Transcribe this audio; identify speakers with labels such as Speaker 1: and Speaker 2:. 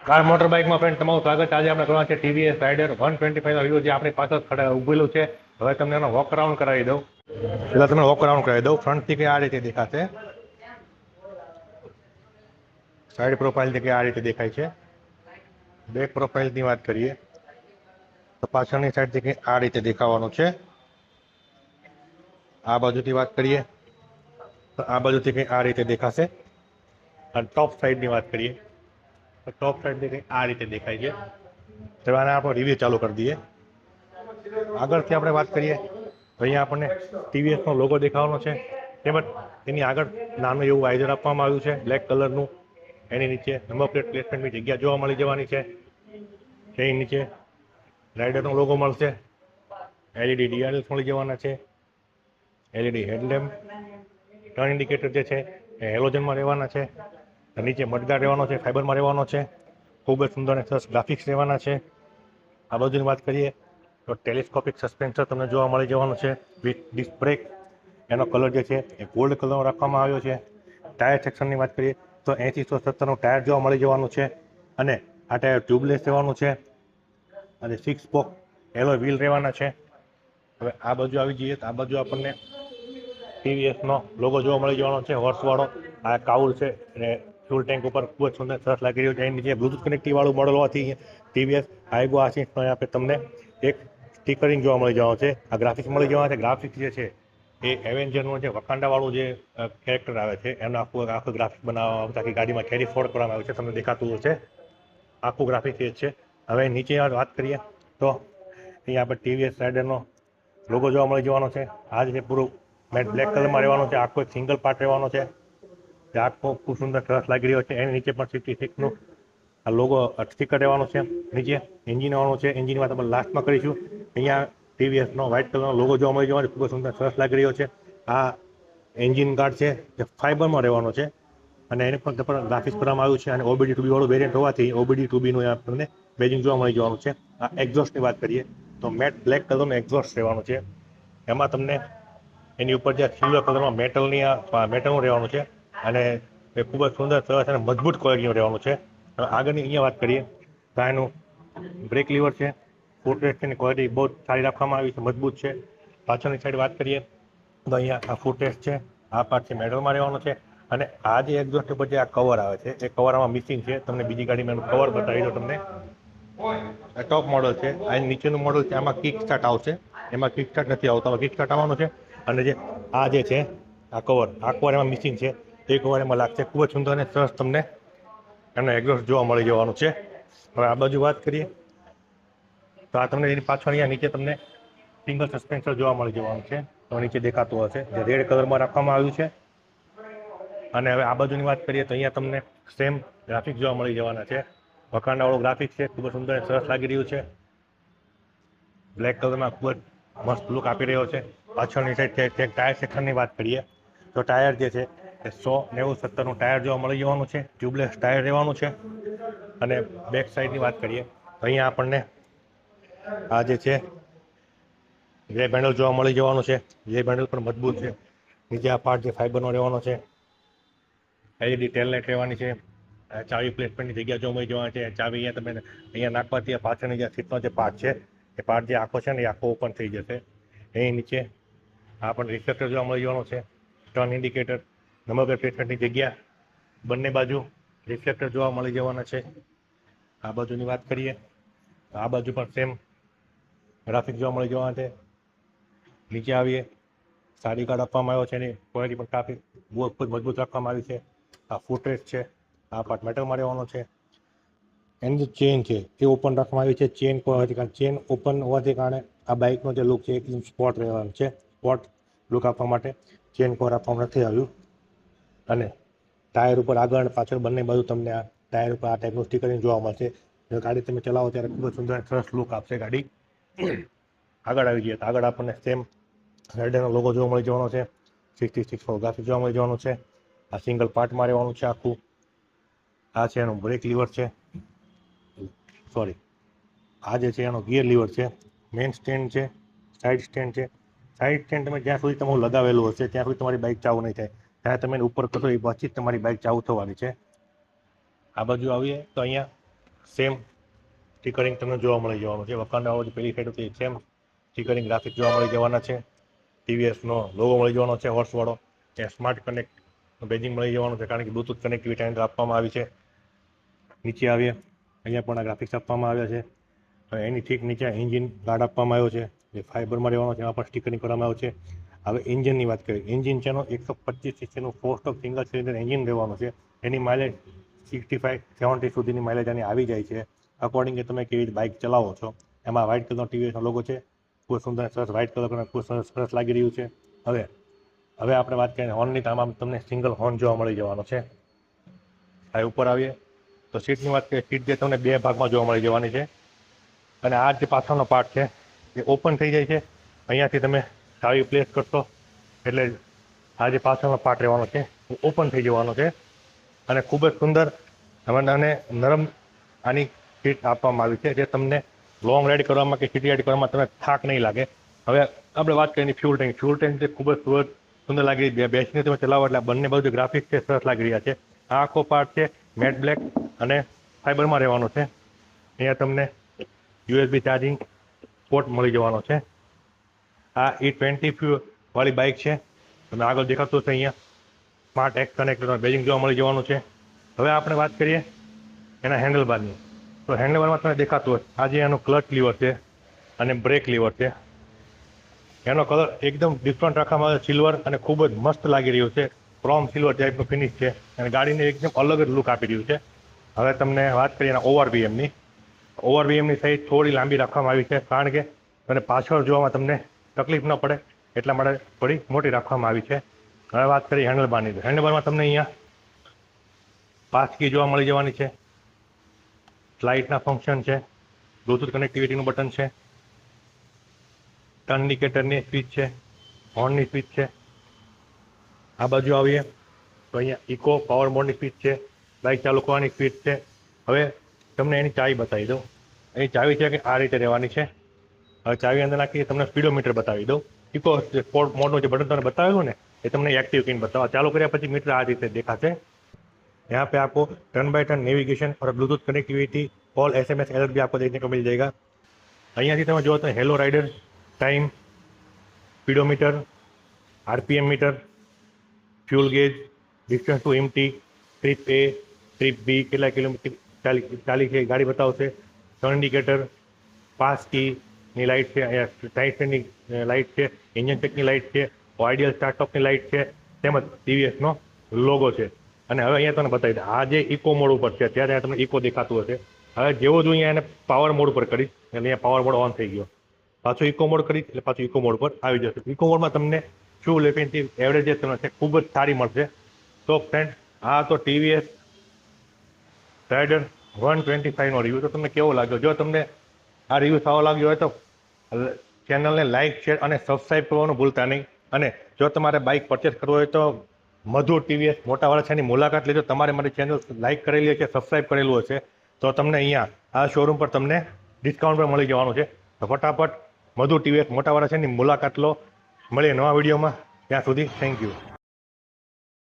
Speaker 1: Car motor બાઇકમાં friend તમારું સ્વાગત છે। આજે આપણે કરવાનું છે ટીવીએસ રાઇડર 125 નો રિવ્યુ જે આપણી પાછળ ઊભેલું છે। હવે તમને એનો વોક અરાઉન્ડ કરાવી દઉં। પહેલા તમને વોક અરાઉન્ડ કરાવી દઉં। ફ્રન્ટથી કંઈ આ રીતે દેખાશે, સાઈડ પ્રોફાઇલથી કંઈ આ રીતે દેખાય છે। બેક પ્રોફાઇલની વાત કરીએ તો પાછળની સાઈડથી કંઈ આ રીતે દેખાવાનું છે। આ બાજુથી વાત કરીએ તો આ બાજુથી કંઈ આ રીતે દેખાશે। અને ટોપ સાઈડની વાત કરીએ તો ટોપ સાઈડથી કંઈ આ રીતે દેખાય છે। તો આને આપણો રિવ્યુ ચાલુ કરી દઈએ। આગળથી આપણે વાત કરીએ તો અહીંયા આપણને ટીવીએસનો લોગો દેખાવાનો છે, તેમજ એની આગળ નાનું એવું વાઇઝર આપવામાં આવ્યું છે બ્લેક કલરનું। એની નીચે નંબર પ્લેટ પ્લેસમેન્ટની જગ્યા જોવા મળી જવાની છે। એની નીચે રાઇડરનો લોગો મળશે, એલઈડી ડીઆરએલ્સ મળી જવાના છે, એલઈડી હેડલેમ્પ, ટર્ન ઇન્ડિકેટર જે છે એ હેલોજનમાં રહેવાના છે, નીચે મડગાર્ડ રહેવાનો છે, ફાઈબરમાં રહેવાનો છે। ખૂબ જ સુંદર અને સરસ ગ્રાફિક્સ રહેવાના છે। આ બાજુની વાત કરીએ તો ટેલિસ્કોપિક સસ્પેન્સર તમને જોવા મળી જવાનું છે વિથ ડિસ્ક બ્રેક। એનો કલર જે છે એ ગોલ્ડ કલરનો રાખવામાં આવ્યો છે। ટાયર સેક્શનની વાત કરીએ તો 80/70નું ટાયર જોવા મળી જવાનું છે, અને આ ટાયર ટ્યુબલેસ રહેવાનું છે, અને 6 સ્પોક એલોય વ્હીલ રહેવાના છે। હવે આ બાજુ આવી જઈએ તો આ બાજુ આપણને ટીવીએસનો લોગો જોવા મળી જવાનો છે હોર્સવાળો। આ કાઉલ છે અને ફ્યુલ ટેન્ક ઉપર ખૂબ જ સુંદર સરસ લાગી રહ્યું છે। એની નીચે બ્લુટૂથ કનેક્ટિવ વાળું મોડલ હોવાથી ટીવીએસ આઈગો આશિષનો આપણે તમને એક સ્ટીકરિંગ જોવા મળી જવાનું છે। આ ગ્રાફિક્સ મળી જવાના છે। ગ્રાફિક્સ જે છે એ એવેન્જરનું જે વકાંડાવાળું જે કેરેક્ટર આવે છે એનું આખું ગ્રાફિક્સ બનાવવામાં તાકી ગાડીમાં કેરી ફોર્વર્ડ કરવામાં આવ્યું છે, તમને દેખાતું હશે। આખું ગ્રાફિક્સ એ જ છે। હવે નીચે વાત કરીએ તો અહીંયા આપણે ટીવીએસ રાઇડરનો લોગો જોવા મળી જવાનો છે। આ જે પૂરું મેટ બ્લેક કલરમાં રહેવાનું છે, આખો એક સિંગલ પાર્ટ રહેવાનો છે, જે આખો ખૂબ સુંદર સરસ લાગી રહ્યો છે। એની નીચે પણ 66નું આ લોગો સ્ટીકર રહેવાનો છે। નીચે એન્જિન આવવાનું છે, એન્જિનમાં તમે લાસ્ટમાં કરીશું। અહીંયા ટીવીએસનો વ્હાઇટ કલરનો લોગો જોવા મળી જવાનો છે, ખૂબ જ સુંદર સરસ લાગી રહ્યો છે। આ એન્જિન ગાર્ડ છે જે ફાઈબરમાં રહેવાનો છે, અને એને પણ ગ્રાફિક્સ કરવામાં આવ્યું છે, અને ઓબીડી ટુબી વાળું વેરિયન્ટ હોવાથી ઓબીડી ટુબીનું આપણને બેજિંગ જોવા મળી જવાનું છે। આ એક્ઝોસ્ટની વાત કરીએ તો મેટ બ્લેક કલરનું એક્ઝોસ્ટ રહેવાનું છે। એમાં તમને એની ઉપર જે સિલ્વર કલરમાં મેટલનું રહેવાનું છે, અને એ ખૂબ જ સુંદર સરસ અને મજબૂત ક્વોલિટીનું રહેવાનું છે। હવે આગળની અહીંયા વાત કરીએ તો એનું બ્રેક લીવર છે, ફૂટરેસ્ટની ક્વોલિટી બહુ સારી રાખવામાં આવી છે, મજબૂત છે। પાછળની સાઈડ વાત કરીએ તો અહીંયા આ ફૂટરેસ્ટ છે, આ પાર્ટ છે મેટલમાં રહેવાનો છે, અને આ જે એક્ઝોસ્ટ ઉપર જે આ કવર આવે છે એ કવર આમાં મિસિંગ છે। તમને બીજી ગાડીમાં એનું કવર બતાવી દો તમને। આ ટોપ મોડલ છે, આ નીચેનું મોડલ છે, આમાં કિક સ્ટાર્ટ આવશે, એમાં કિક સ્ટાર્ટ નથી આવતો, આમાં કિક સ્ટાર્ટ આવવાનું છે। અને જે આ જે છે આ કવર એમાં મિસિંગ છે, એ કવર એમાં લાગશે। ખૂબ જ સુંદર અને સરસ તમને એનો એક્ઝોસ્ટ જોવા મળી જવાનું છે। હવે આ બાજુ વાત કરીએ તો આ તમને એની પાછળ અહીંયા નીચે તમને સિંગલ સસ્પેન્સર જોવા મળી જવાનું છે, તો નીચે દેખાતું હશે, જે રેડ કલરમાં રાખવામાં આવ્યું છે। અને હવે આ બાજુની વાત કરીએ તો અહીંયા તમને સેમ ગ્રાફિક્સ જોવા મળી જવાના છે। વકાંડાવાળું ગ્રાફિક્સ છે, ખૂબ જ સુંદર અને સરસ લાગી રહ્યું છે। બ્લેક કલરમાં ખૂબ જ મસ્ત લુક આપી રહ્યો છે। પાછળની સાઈડ ટાયર સેક્શનની વાત કરીએ તો ટાયર જે છે એ 100/90/70નું ટાયર જોવા મળી જવાનું છે, ટ્યુબલેસ ટાયર રહેવાનું છે। અને બેક સાઈડની વાત કરીએ તો અહીંયા આપણને આ જે છે રેર પેનલ જોવા મળી જવાનું છે, રેર પેનલ પણ મજબૂત છે। નીચે આ પાર્ટ જે ફાઈબરનો રહેવાનો છે, એલઈડી ટેલ લાઇટ રહેવાની છે, ચાવી પ્લેસમેન્ટની જગ્યા જોવા મળી જવાની છે। ચાવી અહીંયા તમે અહીંયા નાખવાથી પાછળની જે સીટનો જે પાર્ટ છે એ પાર્ટ જે આખો છે ને એ આખો ઓપન થઈ જશે। એની નીચે આ પણ રિફ્લેક્ટર જોવા મળી જવાનું છે, ટર્ન ઇન્ડિકેટર, નંબર પ્લેટ પ્લેસમેન્ટની જગ્યા, બંને બાજુ રિફ્લેક્ટર જોવા મળી જવાના છે। આ બાજુની વાત કરીએ તો આ બાજુ પણ સેમ ગ્રાફિક જોવા મળી જવાના છે। નીચે આવીએ સાડી કાર્ડ આપવામાં આવ્યો છે, એની ક્વોલિટી પણ કાફી ખૂબ મજબૂત રાખવામાં આવી છે। આ ફૂટરેસ્ટ છે, આ પાર્ટ મેટલમાં રહેવાનો છે। એની જે ચેન છે એ ઓપન રાખવામાં આવી છે, ચેન ઓપન હોવાથી કારણે આ બાઇકનો જે લુક છે એકદમ સ્પોટ રહેવાનો છે। સ્પોટ લુક આપવા માટે ચેન કવર આપવામાં નથી આવ્યું, અને ટાયર ઉપર આગળ અને પાછળ બંને બાજુ તમને આ ટાયર ઉપર આ ટાઈપનું સ્ટીકરિંગ જોવા મળશે। જો ગાડી તમે ચલાવો ત્યારે ખૂબ જ સુંદર સરસ લુક આપશે ગાડી। આગળ આવી જઈએ તો આગળ આપણને સેમ રાઇડરનો લોગો જોવા મળી જવાનો છે, 66 ગ્રાફિક જોવા મળી જવાનું છે। આ સિંગલ પાર્ટમાં રહેવાનું છે આખું। આ છે એનું બ્રેક લીવર છે, સોરી આ જે છે એનો ગિયર લીવર છે, મેઇન સ્ટેન્ડ છે, સાઇડ સ્ટેન્ડ છે। સાઇડ સ્ટેન્ડ તમે જ્યાં સુધી તમારું લગાવેલું હશે ત્યાં સુધી તમારી બાઇક ચાલુ નહીં થાય, ત્યારે તમે એને ઉપર કરશો એ પછી જ તમારી બાઇક ચાલુ થવાની છે। આ બાજુ આવીએ તો અહીંયા સેમ સ્ટીકરિંગ તમને જોવા મળી જવાનું છે. વખાણનો અવાજ પેલી સાઈડ હતી સેમ સ્ટીકરિંગ ગ્રાફિક જોવા મળી જવાના છે. ટીવીએસનો લોગો મળી જવાનો છે હોર્સવાળો. ત્યાં સ્માર્ટ કનેક્ટ બેજિંગ મળી જવાનું છે, કારણ કે બ્લૂટૂથ કનેક્ટિવિટી અંદર આપવામાં આવી છે. નીચે આવીએ, અહીંયા પણ આ ગ્રાફિક્સ આપવામાં આવ્યા છે. અને એની ઠીક નીચે એન્જિન ગાર્ડ આપવામાં આવ્યો છે, જે ફાઇબરમાં રહેવાનો છે. એમાં પણ સ્ટીકરિંગ કરવામાં આવ્યું છે. હવે એન્જિનની વાત કરીએ. એન્જિન છે એનો 125 સીસીનું 4 સ્ટ્રોક સિંગલ સિલિન્ડર એન્જિન રહેવાનું છે. એની માઇલેજ 65-70 સુધીની માઇલેજ આની આવી જાય છે, અકોર્ડિંગ કે તમે કેવી બાઇક ચલાવો છો. એમાં વ્હાઇટ કલરનો ટીવીએસનો લોગો છે. ખૂબ સુંદર સરસ વ્હાઇટ કલર ખૂબ સરસ લાગી રહ્યું છે. હવે આપણે વાત કરીએ હોર્નની, તો આમાં તમને સિંગલ હોર્ન જોવા મળી જવાનો છે. હવે ઉપર આવીએ તો સીટની વાત કરીએ. સીટ જે તમને 2 ભાગમાં જોવા મળી જવાની છે. અને આ જે પાછળનો પાર્ટ છે એ ઓપન થઈ જાય છે. અહીંયાથી તમે ચાવી પ્લેસ કરશો એટલે આ જે પાછળનો પાર્ટ રહેવાનો છે એ ઓપન થઈ જવાનો છે. અને ખૂબ જ સુંદર અને નરમ આની સીટ આપવામાં આવી છે, જે તમને લોંગ રાઇડ કરવામાં કે સિટી રાઇડ કરવામાં તમને થાક નહીં લાગે. હવે આપણે વાત કરીએ ફ્યુલ ટેન્ક. ફ્યુલ ટેન્ક જે ખૂબ જ સુંદર લાગી રહી. બેસીને તમે ચલાવો એટલે બંને બાજુ ગ્રાફિક્સ છે સરસ લાગી રહ્યા છે. આ આખો પાર્ટ છે મેટ બ્લેક અને ફાઇબરમાં રહેવાનો છે. અહીંયા તમને USB ચાર્જિંગ પોર્ટ મળી જવાનો છે. આ E20 વાળી બાઇક છે. તમે આગળ દેખાતું હશે અહીંયા સ્માર્ટ એક્સ કનેક્ટર બેજિંગ જોવા મળી જવાનું છે. હવે આપણે વાત કરીએ એના હેન્ડલબારની. તો હેન્ડલબારમાં તમને દેખાતું હોય આ જે એનું ક્લચ લીવર છે અને બ્રેક લીવર છે, એનો કલર એકદમ ડિફરન્ટ રાખવામાં આવે, સિલ્વર, અને ખૂબ જ મસ્ત લાગી રહ્યું છે. ક્રોમ સિલ્વર ટાઈપનું ફિનિશ છે અને ગાડીને એકદમ અલગ જ લુક આપી રહ્યું છે. હવે તમને વાત કરીએ એના ઓવરવીએમની. ઓવરવીએમની સાઈઝ થોડી લાંબી રાખવામાં આવી છે, કારણ કે અને પાછળ જોવામાં તમને તકલીફ ન પડે એટલા માટે થોડી મોટી રાખવામાં આવી છે. હવે વાત કરીએ હેન્ડલબારની. હેન્ડલબારમાં તમને અહીંયા પાસ કી જોવા મળી જવાની છે, લાઇટના ફંક્શન છે, બ્લૂટૂથ કનેક્ટિવિટીનું બટન છે, ટર્ન ઇન્ડિકેટરની સ્વિચ છે, હોર્નની સ્વિચ છે. આ બાજુ આવીએ તો અહીંયા ઇકો પાવર મોડની સ્વિચ છે, બાઇક ચાલુ કરવાની સ્વિચ છે. હવે તમને એની ચાવી બતાવી દઉં. એની ચાવી છે કે આ રીતે રહેવાની છે. હવે ચાવી અંદર નાખી તમને સ્પીડોમીટર બતાવી દઉં. ઇકો સ્પોર્ટ મોડનું જે બટન તમને બતાવેલું ને એ તમને एक्टिव કરીને बताओ. चालू કર્યા પછી मीटर आ રીતે દેખાશે. यहाँ पे आपको टर्न बाय टर्न नेविगेशन और Bluetooth connectivity call SMS alert भी आपको देखने को मिल जाएगा. અહીંયાથી તમે જો તો hello rider, time, speedometer, RPM meter, fuel gauge, distance to empty, trip A, trip B, કેટલા કિલોમીટર ચાલી છે ગાડી બતાવશે. ટર્ન ઇન્ડિકેટર, પાસ કીની લાઇટ છે, અહીંયા સાઇડ સ્ટેન્ડની લાઇટ છે, એન્જિન ચેકની લાઇટ છે, આઈડિયલ સ્ટાર્ટઅપની લાઇટ છે, તેમજ TVSનો લોગો છે. અને હવે અહીંયા તમને બતાવી દે આ જે ઇકો મોડ ઉપર છે ત્યારે તમને ઇકો દેખાતું હશે. હવે જેવો જો અહીંયા એને પાવર મોડ ઉપર કરીશ એટલે અહીંયા પાવર મોડ ઓન થઈ ગયો. પાછું ઇકો મોડ કરીશ એટલે પાછું ઇકો મોડ પર આવી જશે. ઇકો મોડમાં તમને ફ્યુલ એફિશિયન્સી એવરેજ જે તમને છે ખૂબ જ સારી મળશે. તો ફ્રેન્ડ આ તો TVS રાઇડર 125નો રિવ્યૂ. તો તમને કેવો લાગ્યો? જો તમને આ રિવ્યૂ સારો લાગ્યો હોય તો ચેનલને લાઇક, શેર અને સબસ્ક્રાઈબ કરવાનું ભૂલતા નહીં. અને જો તમારે બાઇક પરચેસ કરવો હોય તો મધુર TVS મોટા વરાછાની મુલાકાત લેજો. તમારે મારી ચેનલ લાઇક કરેલી હશે, સબસ્ક્રાઈબ કરેલું હશે તો તમને અહીંયા આ શોરૂમ પર તમને ડિસ્કાઉન્ટ પણ મળી જવાનું છે. તો ફટાફટ મધુર TVS મોટા વરાછાની મુલાકાત લો. મળીએ નવા વિડીયોમાં. ત્યાં સુધી થેન્ક યુ.